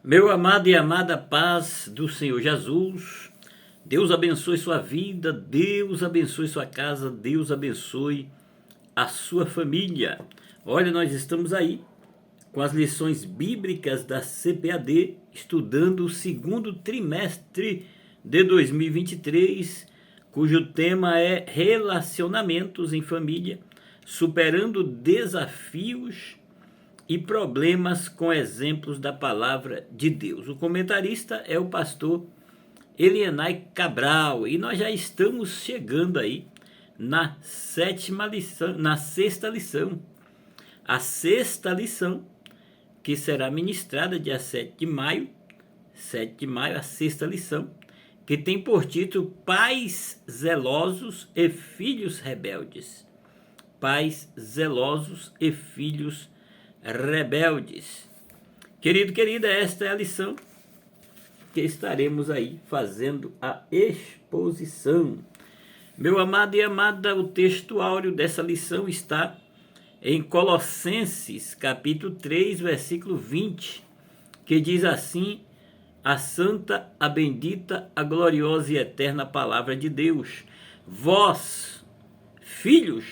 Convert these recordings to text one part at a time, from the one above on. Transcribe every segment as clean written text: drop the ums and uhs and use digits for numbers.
Meu amado e amada paz do Senhor Jesus, Deus abençoe sua vida, Deus abençoe sua casa, Deus abençoe a sua família. Olha, nós estamos aí com as lições bíblicas da CPAD, estudando o segundo trimestre de 2023, cujo tema é Relacionamentos em Família, superando desafios e problemas com exemplos da palavra de Deus. O comentarista é o pastor Elienay Cabral e nós já estamos chegando aí na sétima lição, na sexta lição. A sexta lição que será ministrada dia 7 de maio, a sexta lição, que tem por título Pais zelosos e filhos rebeldes. Pais zelosos e filhos rebeldes. Querido, querida, esta é a lição que estaremos aí fazendo a exposição. Meu amado e amada, o texto áureo dessa lição está em Colossenses, capítulo 3, versículo 20, que diz assim: a santa, a bendita, a gloriosa e eterna palavra de Deus. Vós, filhos,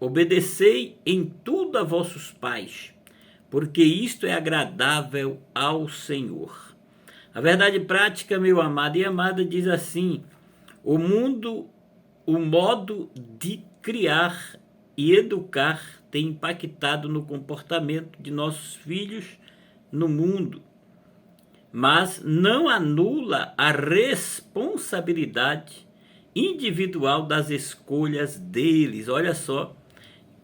obedecei em tudo a vossos pais, porque isto é agradável ao Senhor. A verdade prática, meu amado e amada, diz assim: o modo de criar e educar tem impactado no comportamento de nossos filhos no mundo, mas não anula a responsabilidade individual das escolhas deles. Olha só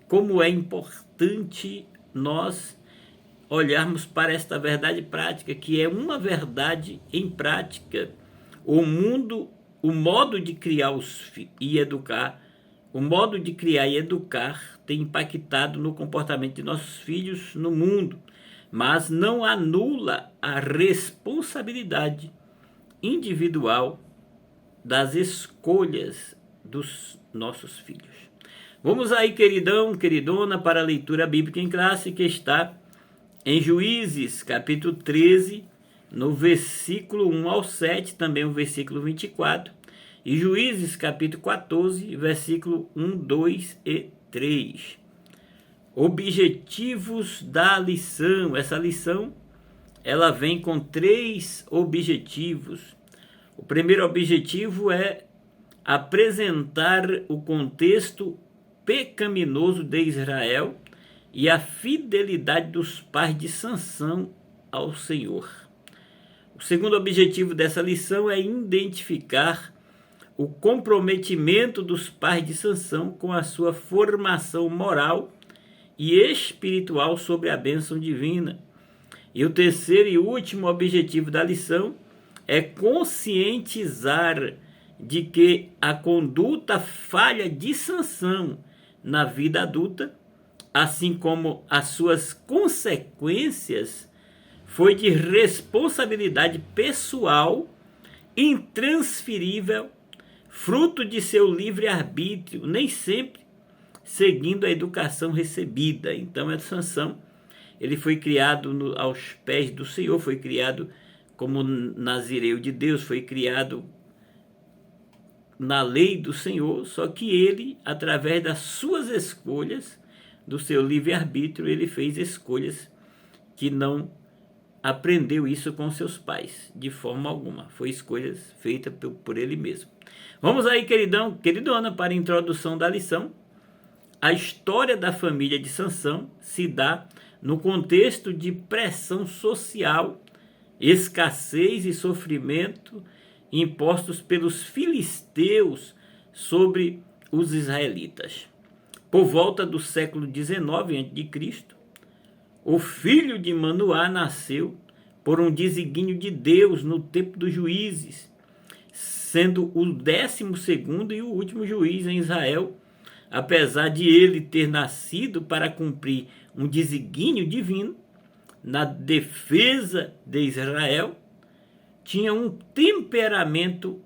como é importante nós olharmos para esta verdade prática, que é uma verdade em prática. O modo de criar e educar, o modo de criar e educar tem impactado no comportamento de nossos filhos no mundo, mas não anula a responsabilidade individual das escolhas dos nossos filhos. Vamos aí, queridão, queridona, para a leitura bíblica em classe, que está em Juízes, capítulo 13, no versículo 1 ao 7, também o versículo 24, e Juízes, capítulo 14, versículo 1, 2 e 3. Objetivos da lição. Essa lição, ela vem com 3 objetivos. O primeiro objetivo é apresentar o contexto pecaminoso de Israel e a fidelidade dos pais de Sansão ao Senhor. O segundo objetivo dessa lição é identificar o comprometimento dos pais de Sansão com a sua formação moral e espiritual sobre a bênção divina. E o terceiro e último objetivo da lição é conscientizar de que a conduta falha de Sansão na vida adulta, assim como as suas consequências, foi de responsabilidade pessoal intransferível, fruto de seu livre-arbítrio, nem sempre seguindo a educação recebida. Então, Sansão, ele foi criado aos pés do Senhor, foi criado como nazireu de Deus, foi criado na lei do Senhor, só que ele, através das suas escolhas, do seu livre-arbítrio, ele fez escolhas que não aprendeu isso com seus pais, de forma alguma. Foi escolhas feitas por ele mesmo. Vamos aí, queridão, queridona, para a introdução da lição. A história da família de Sansão se dá no contexto de pressão social, escassez e sofrimento impostos pelos filisteus sobre os israelitas. Por volta do século XIX a.C., o filho de Manoá nasceu por um desígnio de Deus no tempo dos juízes, sendo o 12º e o último juiz em Israel. Apesar de ele ter nascido para cumprir um desígnio divino na defesa de Israel, tinha um temperamento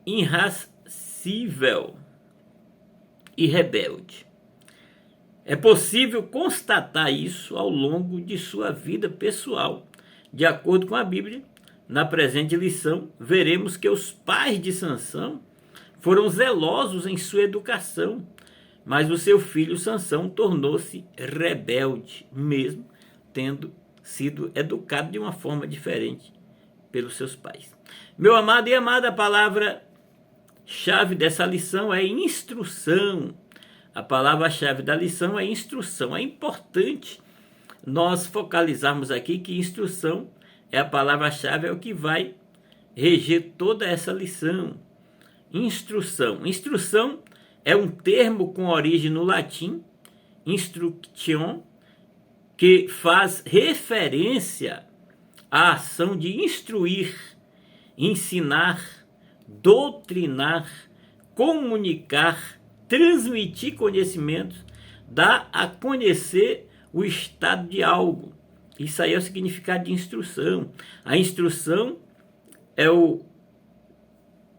irascível e rebelde. É possível constatar isso ao longo de sua vida pessoal, De acordo com a Bíblia, na presente lição, veremos que os pais de Sansão foram zelosos em sua educação, mas o seu filho Sansão tornou-se rebelde, mesmo tendo sido educado de uma forma diferente pelos seus pais. Meu amado e amada, a palavra-chave dessa lição é instrução. A palavra-chave da lição é instrução. É importante nós focalizarmos aqui que instrução é a palavra-chave, é o que vai reger toda essa lição. Instrução. Instrução é um termo com origem no latim, instruction, que faz referência à ação de instruir, ensinar, doutrinar, comunicar, transmitir conhecimentos, dar a conhecer o estado de algo. Isso aí é o significado de instrução. A instrução é o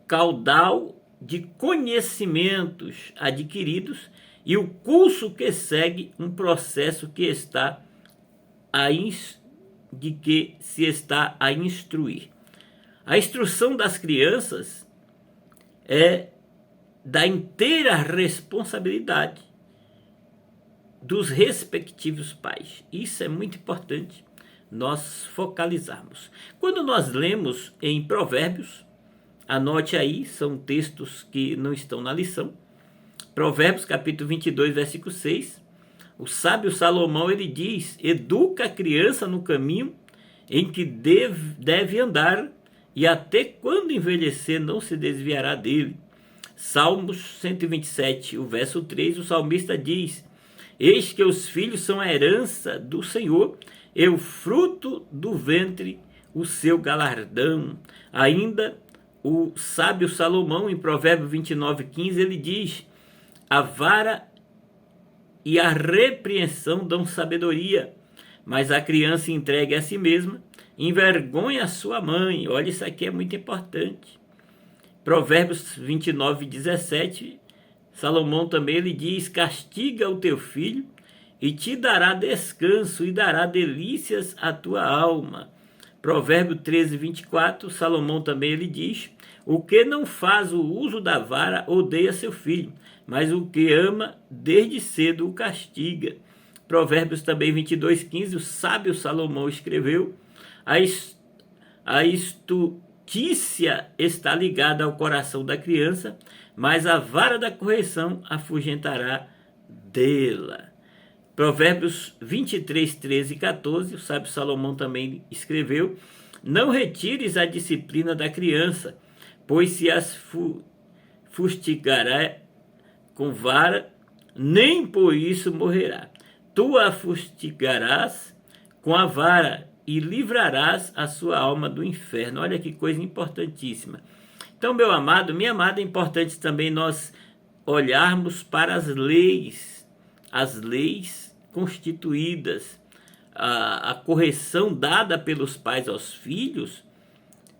caudal de conhecimentos adquiridos e o curso que segue um processo que está se está a instruir. A instrução das crianças é da inteira responsabilidade dos respectivos pais. Isso é muito importante nós focalizarmos. Quando nós lemos em Provérbios, anote aí, são textos que não estão na lição. Provérbios capítulo 22, versículo 6. O sábio Salomão, ele diz: educa a criança no caminho em que deve andar, e até quando envelhecer não se desviará dele. Salmos 127, o verso 3, o salmista diz: eis que os filhos são a herança do Senhor, e o fruto do ventre o seu galardão. Ainda o sábio Salomão, em Provérbios 29, 15, ele diz: a vara e a repreensão dão sabedoria, mas a criança entregue a si mesma envergonha a sua mãe. Olha, isso aqui é muito importante. Provérbios 29, 17, Salomão também ele diz: castiga o teu filho e te dará descanso e dará delícias à tua alma. Provérbio 13, 24, Salomão também ele diz: o que não faz o uso da vara odeia seu filho, mas o que ama desde cedo o castiga. Provérbios também 22, 15, o sábio Salomão escreveu: a astutícia está ligada ao coração da criança, mas a vara da correção afugentará dela. Provérbios 23, 13 e 14, o sábio Salomão também escreveu: não retires a disciplina da criança, pois se as fustigará com vara, nem por isso morrerá. Tu a fustigarás com a vara e livrarás a sua alma do inferno. Olha que coisa importantíssima. Então, meu amado, minha amada, é importante também nós olharmos para as leis constituídas, a correção dada pelos pais aos filhos,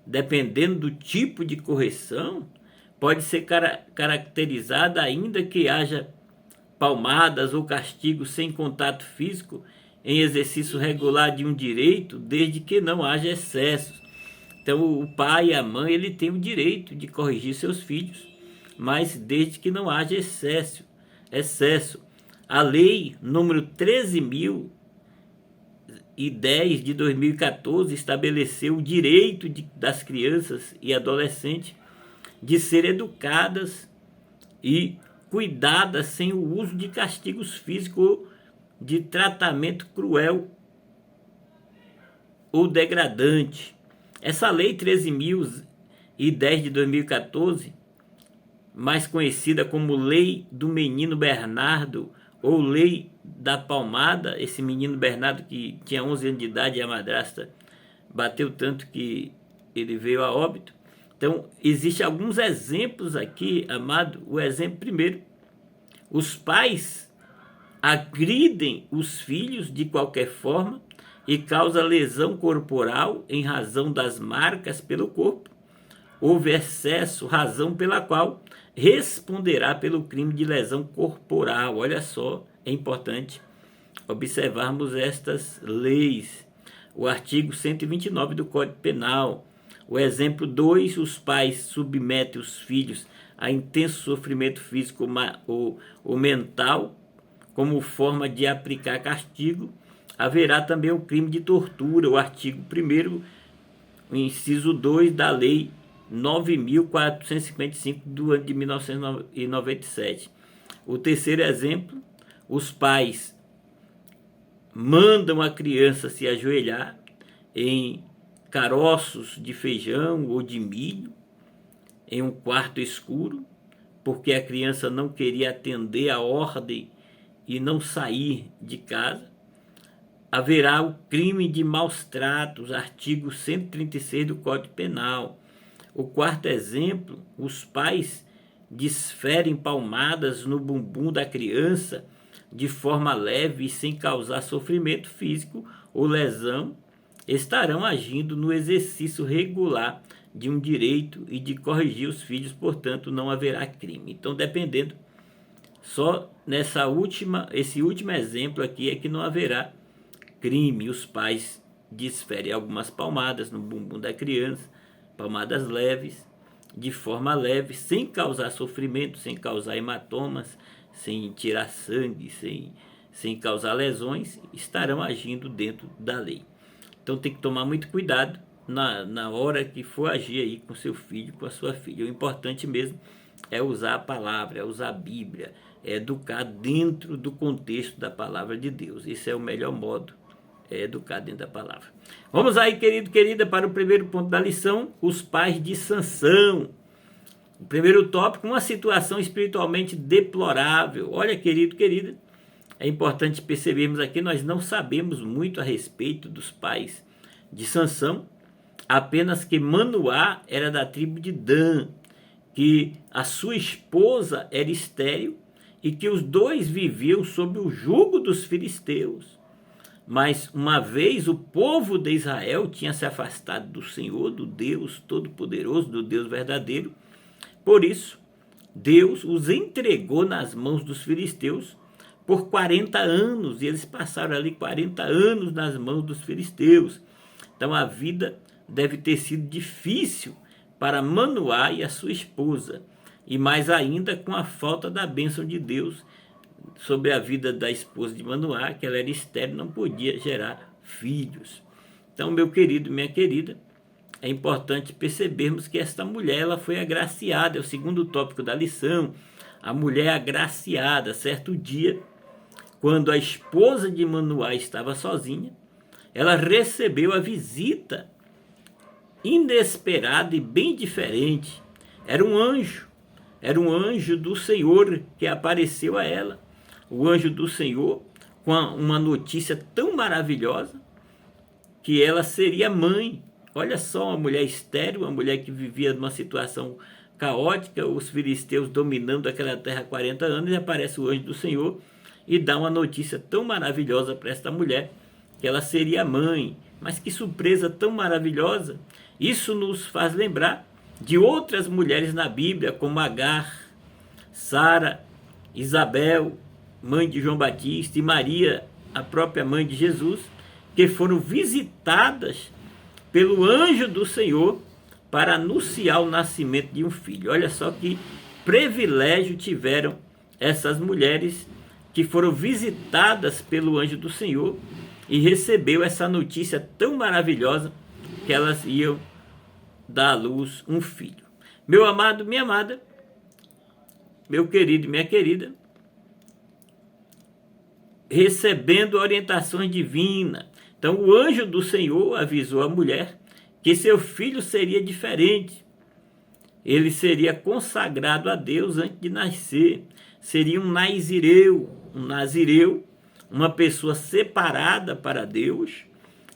dependendo do tipo de correção, pode ser caracterizada, ainda que haja palmadas ou castigos sem contato físico, em exercício regular de um direito, desde que não haja excessos. Então, o pai e a mãe, ele tem o direito de corrigir seus filhos, mas desde que não haja excesso. A lei número 13.010 de 2014 estabeleceu o direito das crianças e adolescentes de ser educadas e cuidadas sem o uso de castigos físicos ou de tratamento cruel ou degradante. Essa lei 13.010 de 2014, mais conhecida como Lei do Menino Bernardo ou Lei da Palmada, esse menino Bernardo que tinha 11 anos de idade e a madrasta bateu tanto que ele veio a óbito. Então, existem alguns exemplos aqui, amado. O exemplo primeiro: os pais agridem os filhos de qualquer forma e causa lesão corporal em razão das marcas pelo corpo. Houve excesso, razão pela qual responderá pelo crime de lesão corporal. Olha só, é importante observarmos estas leis. o artigo 129 do Código Penal. O exemplo 2, os pais submetem os filhos a intenso sofrimento físico ou mental como forma de aplicar castigo. Haverá também o crime de tortura, o artigo 1º, o inciso 2 da Lei 9.455 do ano de 1997. O terceiro exemplo, os pais mandam a criança se ajoelhar em caroços de feijão ou de milho, em um quarto escuro, porque a criança não queria atender a ordem e não sair de casa. Haverá o crime de maus tratos, artigo 136 do Código Penal. O quarto exemplo, os pais desferem palmadas no bumbum da criança de forma leve e sem causar sofrimento físico ou lesão, estarão agindo no exercício regular de um direito e de corrigir os filhos, portanto não haverá crime. Então, dependendo, só esse último exemplo aqui é que não haverá crime. Os pais desferem algumas palmadas no bumbum da criança, palmadas leves, de forma leve, sem causar sofrimento, sem causar hematomas, sem tirar sangue, sem causar lesões, estarão agindo dentro da lei. Então tem que tomar muito cuidado na hora que for agir aí com seu filho, com a sua filha. O importante mesmo é usar a palavra, é usar a Bíblia, é educar dentro do contexto da palavra de Deus. Esse é o melhor modo, é educar dentro da palavra. Vamos aí, querido, querida, para o primeiro ponto da lição, os pais de Sansão. O primeiro tópico, uma situação espiritualmente deplorável. Olha, querido, querida, é importante percebermos aqui, nós não sabemos muito a respeito dos pais de Sansão, apenas que Manoá era da tribo de Dan, que a sua esposa era estéril e que os dois viviam sob o jugo dos filisteus. Mas uma vez o povo de Israel tinha se afastado do Senhor, do Deus Todo-Poderoso, do Deus verdadeiro. Por isso, Deus os entregou nas mãos dos filisteus por 40 anos. E eles passaram ali 40 anos nas mãos dos filisteus. Então a vida deve ter sido difícil para Manoá e a sua esposa. E mais ainda com a falta da bênção de Deus sobre a vida da esposa de Manoá, que ela era estéril, não podia gerar filhos. Então, meu querido, minha querida, é importante percebermos que esta mulher, ela foi agraciada, é o segundo tópico da lição, a mulher agraciada. Certo dia, quando a esposa de Manoá estava sozinha, ela recebeu a visita inesperada e bem diferente. Era um anjo do Senhor que apareceu a ela. O anjo do Senhor, com uma notícia tão maravilhosa, que ela seria mãe. Olha só, uma mulher estéril, uma mulher que vivia numa situação caótica, os filisteus dominando aquela terra há 40 anos, e aparece o anjo do Senhor e dá uma notícia tão maravilhosa para esta mulher, que ela seria mãe. Mas que surpresa tão maravilhosa! Isso nos faz lembrar de outras mulheres na Bíblia, como Agar, Sara, Isabel, mãe de João Batista, e Maria, a própria mãe de Jesus, que foram visitadas pelo anjo do Senhor para anunciar o nascimento de um filho. Olha só que privilégio tiveram essas mulheres que foram visitadas pelo anjo do Senhor e recebeu essa notícia tão maravilhosa que elas iam dar à luz um filho. Meu amado, minha amada, meu querido e minha querida, recebendo orientações divinas. Então o anjo do Senhor avisou a mulher que seu filho seria diferente. Ele seria consagrado a Deus antes de nascer. Seria um nazireu, uma pessoa separada para Deus,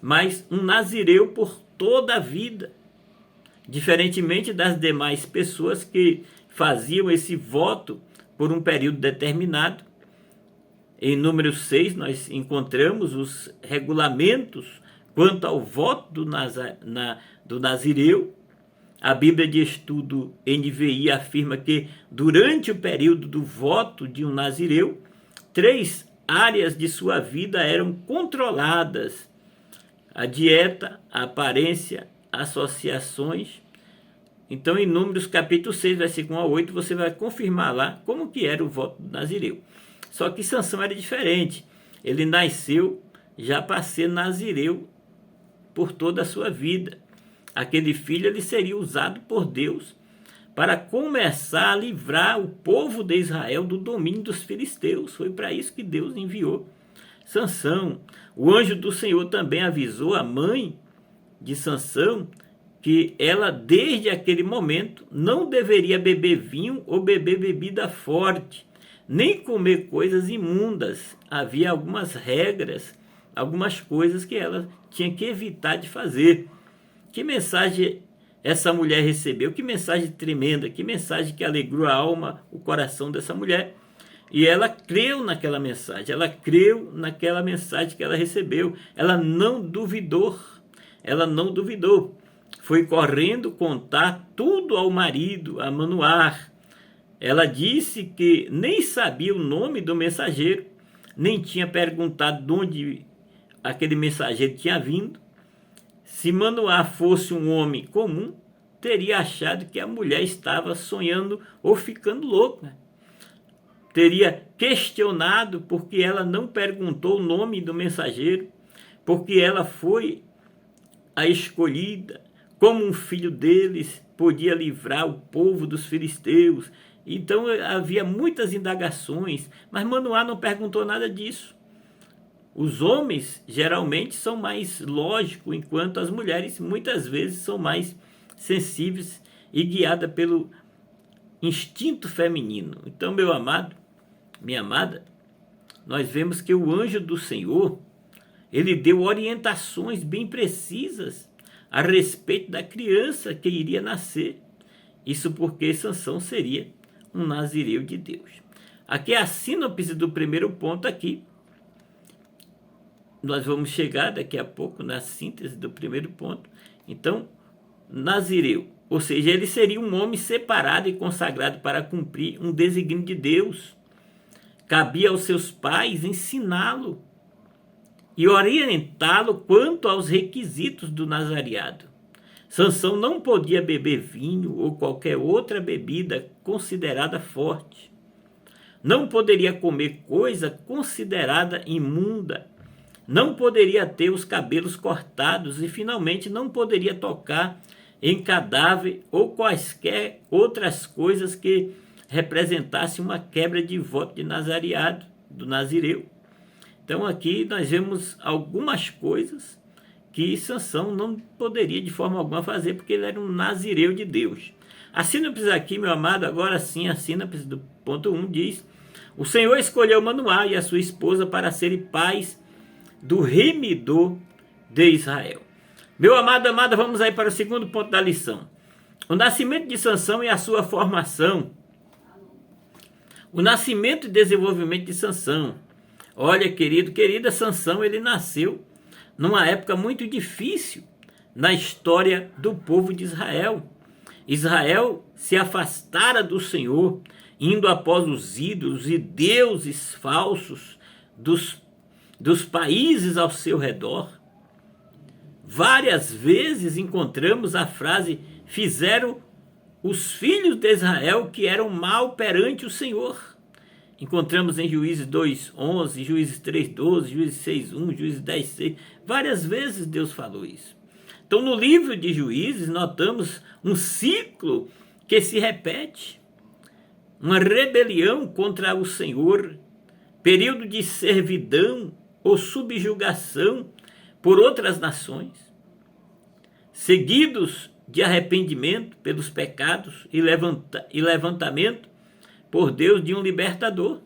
mas um nazireu por toda a vida. Diferentemente das demais pessoas que faziam esse voto por um período determinado. Em Números 6, nós encontramos os regulamentos quanto ao voto do nazireu. A Bíblia de Estudo NVI afirma que, durante o período do voto de um nazireu, 3 áreas de sua vida eram controladas. a dieta, a aparência, associações. Então, em Números capítulo 6, versículo 1 a 8, você vai confirmar lá como que era o voto do nazireu. Só que Sansão era diferente. Ele nasceu já para ser nazireu por toda a sua vida. Aquele filho ele seria usado por Deus para começar a livrar o povo de Israel do domínio dos filisteus. Foi para isso que Deus enviou Sansão. O anjo do Senhor também avisou a mãe de Sansão que ela, desde aquele momento, não deveria beber vinho ou beber bebida forte, nem comer coisas imundas. Havia algumas regras, algumas coisas que ela tinha que evitar de fazer. Que mensagem essa mulher recebeu? Que mensagem tremenda, que mensagem que alegrou a alma, o coração dessa mulher. E ela creu naquela mensagem, ela creu naquela mensagem que ela recebeu. Ela não duvidou, Foi correndo contar tudo ao marido, a Manoar. Ela disse que nem sabia o nome do mensageiro, nem tinha perguntado de onde aquele mensageiro tinha vindo. Se Manoar fosse um homem comum, teria achado que a mulher estava sonhando ou ficando louca. Teria questionado porque ela não perguntou o nome do mensageiro, porque ela foi a escolhida, como um filho deles podia livrar o povo dos filisteus. Então havia muitas indagações, mas Manoá não perguntou nada disso. Os homens geralmente são mais lógicos, enquanto as mulheres muitas vezes são mais sensíveis e guiadas pelo instinto feminino. Então, meu amado, minha amada, nós vemos que o anjo do Senhor, ele deu orientações bem precisas a respeito da criança que iria nascer. Isso porque Sansão seria um nazireu de Deus. Aqui é a sínopse do primeiro ponto aqui. Nós vamos chegar daqui a pouco na síntese do primeiro ponto. Então, nazireu, ou seja, ele seria um homem separado e consagrado para cumprir um desígnio de Deus. Cabia aos seus pais ensiná-lo e orientá-lo quanto aos requisitos do nazareado. Sansão não podia beber vinho ou qualquer outra bebida considerada forte. Não poderia comer coisa considerada imunda. Não poderia ter os cabelos cortados e, finalmente, não poderia tocar em cadáver ou quaisquer outras coisas que representassem uma quebra de voto de nazareado, do nazireu. Então aqui nós vemos algumas coisas que Sansão não poderia de forma alguma fazer, porque ele era um nazireu de Deus. A sínopse aqui, meu amado, agora sim, a sínopse do ponto 1 diz: o Senhor escolheu Manoá e a sua esposa para serem pais do remidor de Israel. Meu amado, amada, vamos aí para o segundo ponto da lição. O nascimento de Sansão e a sua formação. O nascimento e desenvolvimento de Sansão. Olha, querido, querida, Sansão, ele nasceu numa época muito difícil na história do povo de Israel. Israel se afastara do Senhor, indo após os ídolos e deuses falsos dos países ao seu redor. Várias vezes encontramos a frase: fizeram os filhos de Israel que eram mal perante o Senhor. Encontramos em Juízes 2:11, Juízes 3:12, Juízes 6:1, Juízes 10:6. Várias vezes Deus falou isso. Então, no livro de Juízes, notamos um ciclo que se repete. Uma rebelião contra o Senhor, período de servidão ou subjugação por outras nações, seguidos de arrependimento pelos pecados e levantamento por Deus de um libertador.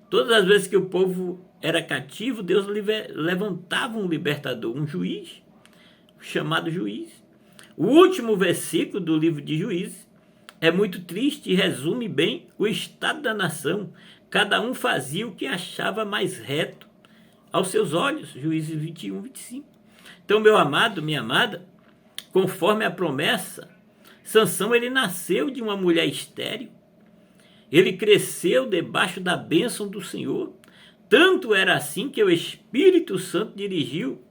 Todas as vezes que o povo era cativo, Deus levantava um libertador, um juiz, chamado juiz. O último versículo do livro de Juízes é muito triste e resume bem o estado da nação. Cada um fazia o que achava mais reto aos seus olhos. Juízes 21:25. Então, meu amado, minha amada, conforme a promessa, Sansão, ele nasceu de uma mulher estéril. Ele cresceu debaixo da bênção do Senhor. Tanto era assim que o Espírito Santo dirigiu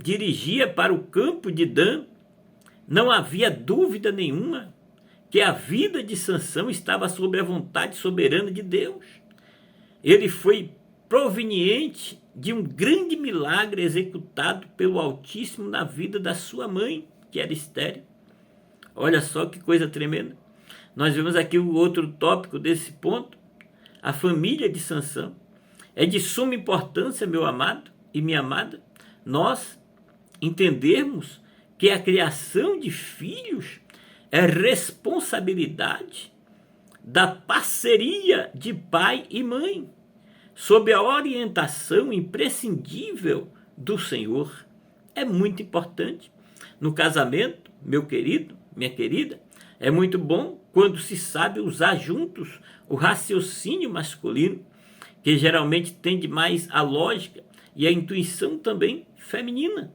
dirigia para o campo de Dan, não havia dúvida nenhuma que a vida de Sansão estava sob a vontade soberana de Deus. Ele foi proveniente de um grande milagre executado pelo Altíssimo na vida da sua mãe, que era estéril. Olha só que coisa tremenda. Nós vemos aqui o outro tópico desse ponto. A família de Sansão. É de suma importância, meu amado e minha amada, nós entendermos que a criação de filhos é responsabilidade da parceria de pai e mãe, sob a orientação imprescindível do Senhor. É muito importante. No casamento, meu querido, minha querida, é muito bom quando se sabe usar juntos o raciocínio masculino, que geralmente tende mais à lógica, e a intuição também feminina.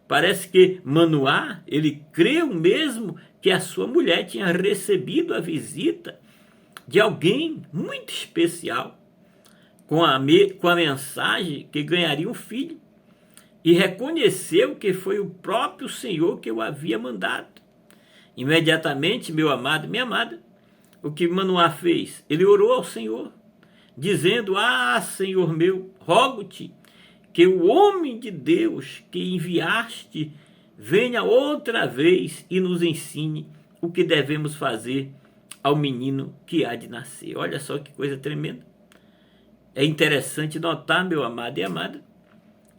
Parece que Manoá, ele creu mesmo que a sua mulher tinha recebido a visita de alguém muito especial, com a mensagem que ganharia um filho, e reconheceu que foi o próprio Senhor que o havia mandado. Imediatamente, meu amado e minha amada, o que Manoá fez? Ele orou ao Senhor, dizendo: Senhor meu, rogo-te que o homem de Deus que enviaste venha outra vez e nos ensine o que devemos fazer ao menino que há de nascer. Olha só que coisa tremenda. É interessante notar, meu amado e amada,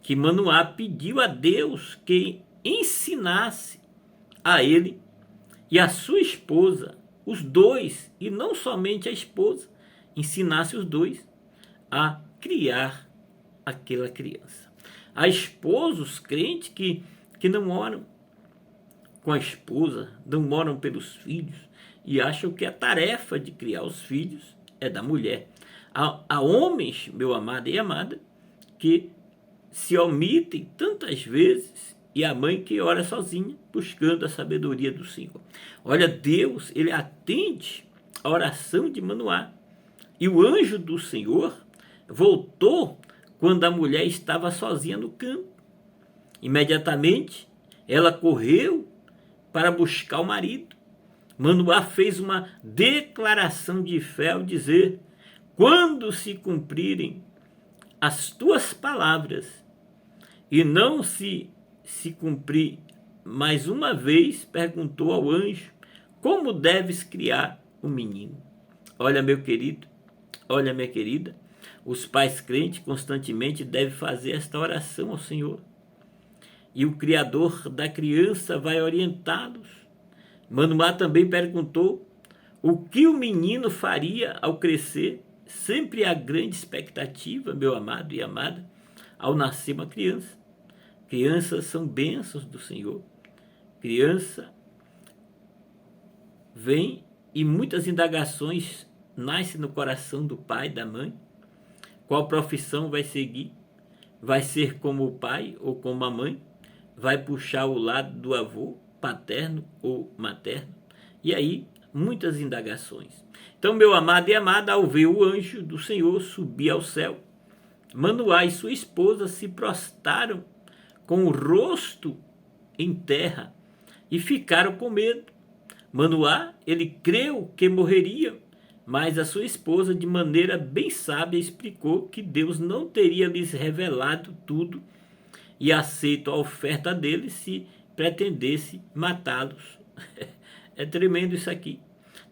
que Manoá pediu a Deus que ensinasse a ele e a sua esposa, os dois, e não somente a esposa, ensinasse os dois a criar aquela criança. Há esposos crentes que não oram com a esposa, não oram pelos filhos e acham que a tarefa de criar os filhos é da mulher. Há homens, meu amado e amada, que se omitem tantas vezes, e a mãe que ora sozinha, buscando a sabedoria do Senhor. Olha, Deus, ele atende a oração de Manoá. E o anjo do Senhor voltou quando a mulher estava sozinha no campo. Imediatamente, ela correu para buscar o marido. Manoá fez uma declaração de fé ao dizer: quando se cumprirem as tuas palavras, e não se cumprir mais uma vez, perguntou ao anjo: como deves criar um menino? Olha, meu querido, olha, minha querida, os pais crentes constantemente devem fazer esta oração ao Senhor. E o Criador da criança vai orientá-los. Manoá também perguntou o que o menino faria ao crescer. Sempre há grande expectativa, meu amado e amada, ao nascer uma criança. Crianças são bênçãos do Senhor. Criança vem e muitas indagações nascem no coração do pai, da mãe. Qual profissão vai seguir? Vai ser como o pai ou como a mãe? Vai puxar o lado do avô, paterno ou materno? E aí, muitas indagações. Então, meu amado e amada, ao ver o anjo do Senhor subir ao céu, Manoá e sua esposa se prostraram com o rosto em terra e ficaram com medo. Manoá, ele creu que morreria, mas a sua esposa, de maneira bem sábia, explicou que Deus não teria lhes revelado tudo e aceito a oferta dele se pretendesse matá-los. É tremendo isso aqui.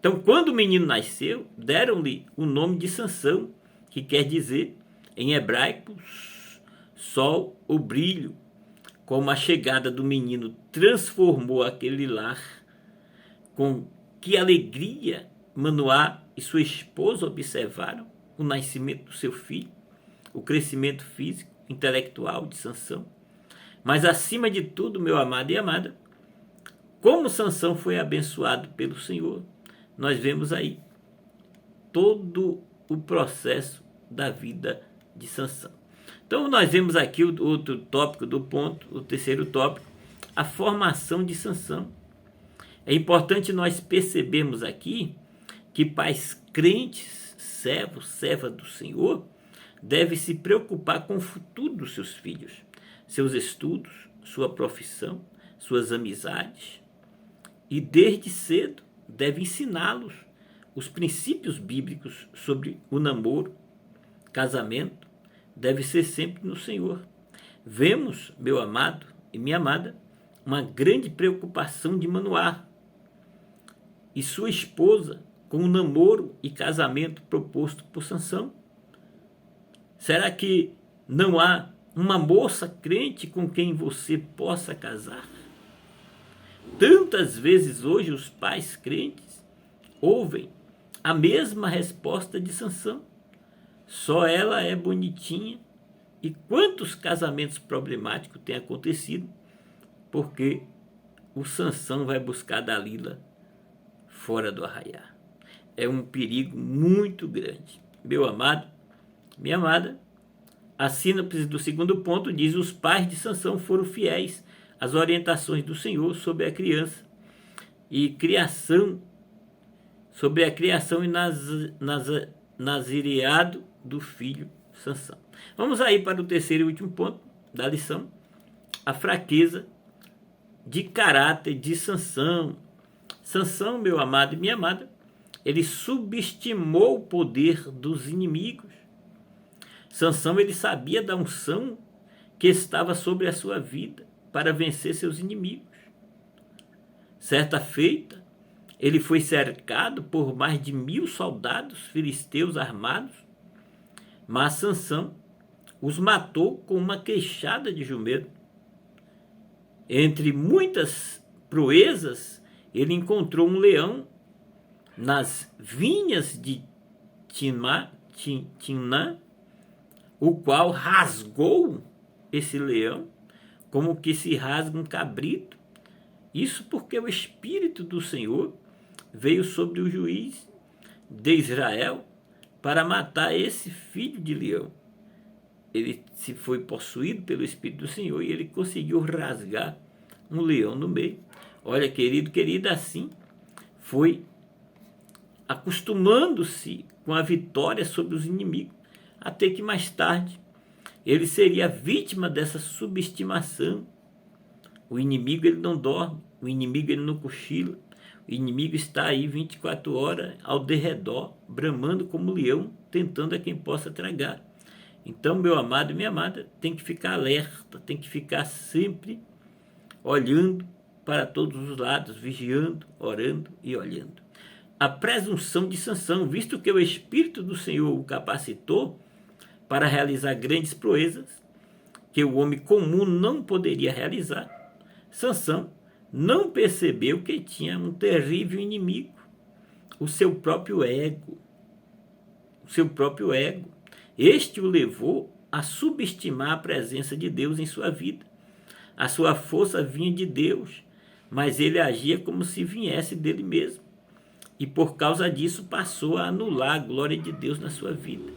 Então, quando o menino nasceu, deram-lhe o nome de Sansão, que quer dizer, em hebraico, sol ou brilho. Como a chegada do menino transformou aquele lar, com que alegria Manoá e sua esposa observaram o nascimento do seu filho, o crescimento físico, intelectual de Sansão. Mas acima de tudo, meu amado e amada, como Sansão foi abençoado pelo Senhor, nós vemos aí todo o processo da vida de Sansão. Então nós vemos aqui o outro tópico do ponto, o terceiro tópico, a formação de Sansão. É importante nós percebermos aqui que pais crentes, servos, serva do Senhor, devem se preocupar com o futuro dos seus filhos, seus estudos, sua profissão, suas amizades, e desde cedo deve ensiná-los os princípios bíblicos sobre o namoro, casamento, deve ser sempre no Senhor. Vemos, meu amado e minha amada, uma grande preocupação de Manoá e sua esposa com o namoro e casamento proposto por Sansão. Será que não há uma moça crente com quem você possa casar? Tantas vezes hoje os pais crentes ouvem a mesma resposta de Sansão. Só ela é bonitinha. E quantos casamentos problemáticos têm acontecido porque o Sansão vai buscar Dalila fora do arraiá. É um perigo muito grande. Meu amado, minha amada, a síntese do segundo ponto diz: os pais de Sansão foram fiéis às orientações do Senhor sobre a criança e criação, sobre a criação e nazireado do filho Sansão. Vamos aí para o terceiro e último ponto da lição: a fraqueza de caráter de Sansão. Sansão, meu amado e minha amada, ele subestimou o poder dos inimigos. Sansão, ele sabia da unção que estava sobre a sua vida para vencer seus inimigos. Certa feita, ele foi cercado por mais de 1000 soldados filisteus armados, mas Sansão os matou com uma queixada de jumento. Entre muitas proezas, ele encontrou um leão nas vinhas de Timnã, o qual rasgou esse leão como que se rasga um cabrito. Isso porque o Espírito do Senhor veio sobre o juiz de Israel para matar esse filho de leão. Ele se foi possuído pelo Espírito do Senhor e ele conseguiu rasgar um leão no meio. Olha, querido, querida, assim foi acostumando-se com a vitória sobre os inimigos, até que mais tarde ele seria vítima dessa subestimação. O inimigo, ele não dorme, o inimigo, ele não cochila, o inimigo está aí 24 horas ao derredor, bramando como leão, tentando a quem possa tragar. Então, meu amado e minha amada, tem que ficar alerta, tem que ficar sempre olhando para todos os lados, vigiando, orando e olhando. A presunção de Sansão, visto que o Espírito do Senhor o capacitou para realizar grandes proezas que o homem comum não poderia realizar, Sansão não percebeu que tinha um terrível inimigo, o seu próprio ego. Este o levou a subestimar a presença de Deus em sua vida. A sua força vinha de Deus, mas ele agia como se viesse dele mesmo. E por causa disso passou a anular a glória de Deus na sua vida.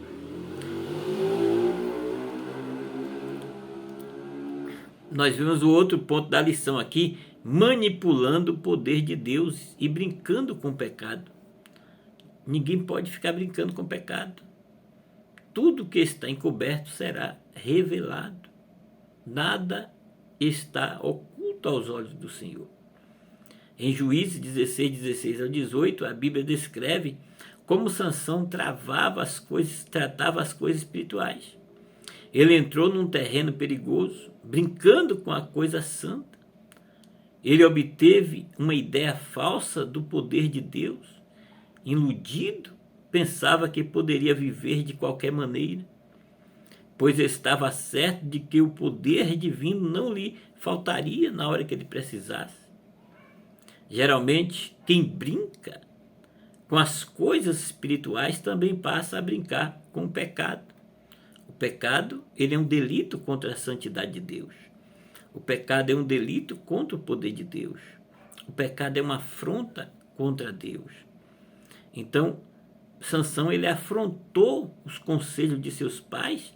Nós vemos o outro ponto da lição aqui: manipulando o poder de Deus e brincando com o pecado. Ninguém pode ficar brincando com o pecado. Tudo que está encoberto será revelado. Nada está oculto aos olhos do Senhor. Em Juízes 16 ao 18, a Bíblia descreve como Sansão tratava as coisas espirituais. Ele entrou num terreno perigoso, brincando com a coisa santa. Ele obteve uma ideia falsa do poder de Deus. Iludido, pensava que poderia viver de qualquer maneira, pois estava certo de que o poder divino não lhe faltaria na hora que ele precisasse. Geralmente, quem brinca com as coisas espirituais também passa a brincar com o pecado. O pecado, ele é um delito contra a santidade de Deus. O pecado é um delito contra o poder de Deus. O pecado é uma afronta contra Deus. Então, Sansão, ele afrontou os conselhos de seus pais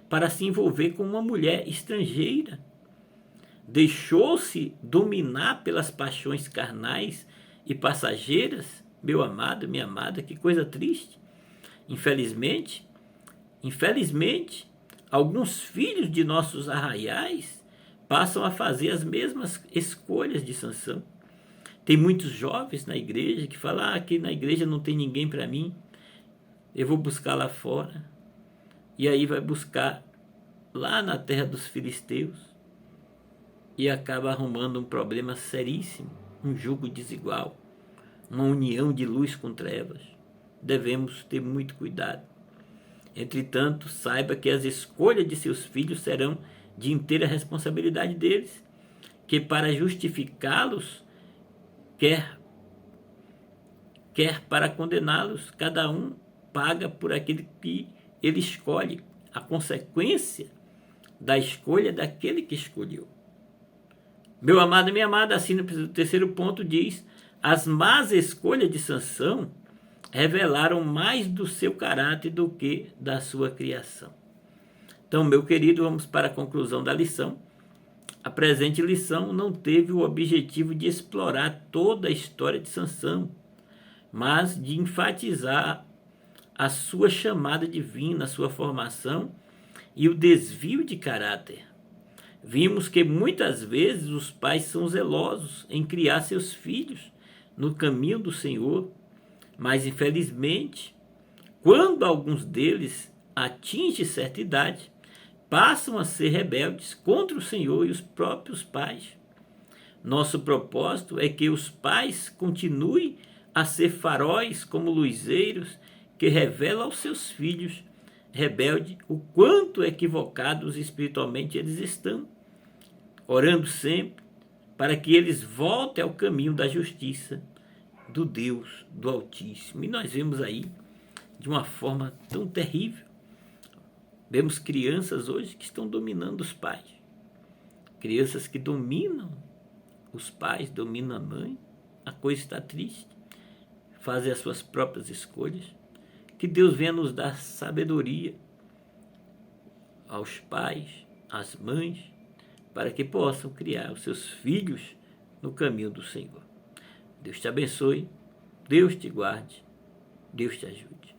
para se envolver com uma mulher estrangeira. Deixou-se dominar pelas paixões carnais e passageiras. Meu amado, minha amada, que coisa triste. Infelizmente, alguns filhos de nossos arraiais passam a fazer as mesmas escolhas de Sansão. Tem muitos jovens na igreja que falam: aqui na igreja não tem ninguém para mim, eu vou buscar lá fora. E aí vai buscar lá na terra dos filisteus e acaba arrumando um problema seríssimo, um jugo desigual, uma união de luz com trevas. Devemos ter muito cuidado. Entretanto, saiba que as escolhas de seus filhos serão de inteira responsabilidade deles, que para justificá-los, quer para condená-los, cada um paga por aquilo que ele escolhe, a consequência da escolha daquele que escolheu. Meu amado e minha amada, assim no terceiro ponto diz: as más escolhas de Sansão revelaram mais do seu caráter do que da sua criação. Então, meu querido, vamos para a conclusão da lição. A presente lição não teve o objetivo de explorar toda a história de Sansão, mas de enfatizar a sua chamada divina, a sua formação e o desvio de caráter. Vimos que muitas vezes os pais são zelosos em criar seus filhos no caminho do Senhor, mas infelizmente, quando alguns deles atingem certa idade, passam a ser rebeldes contra o Senhor e os próprios pais. Nosso propósito é que os pais continuem a ser faróis como luzeiros que revelam aos seus filhos rebeldes o quanto equivocados espiritualmente eles estão, orando sempre para que eles voltem ao caminho da justiça do Deus do Altíssimo. E nós vemos aí de uma forma tão terrível. Vemos crianças hoje que estão dominando os pais. Crianças que dominam os pais, dominam a mãe. A coisa está triste. Fazem as suas próprias escolhas. Que Deus venha nos dar sabedoria aos pais, às mães, para que possam criar os seus filhos no caminho do Senhor. Deus te abençoe, Deus te guarde, Deus te ajude.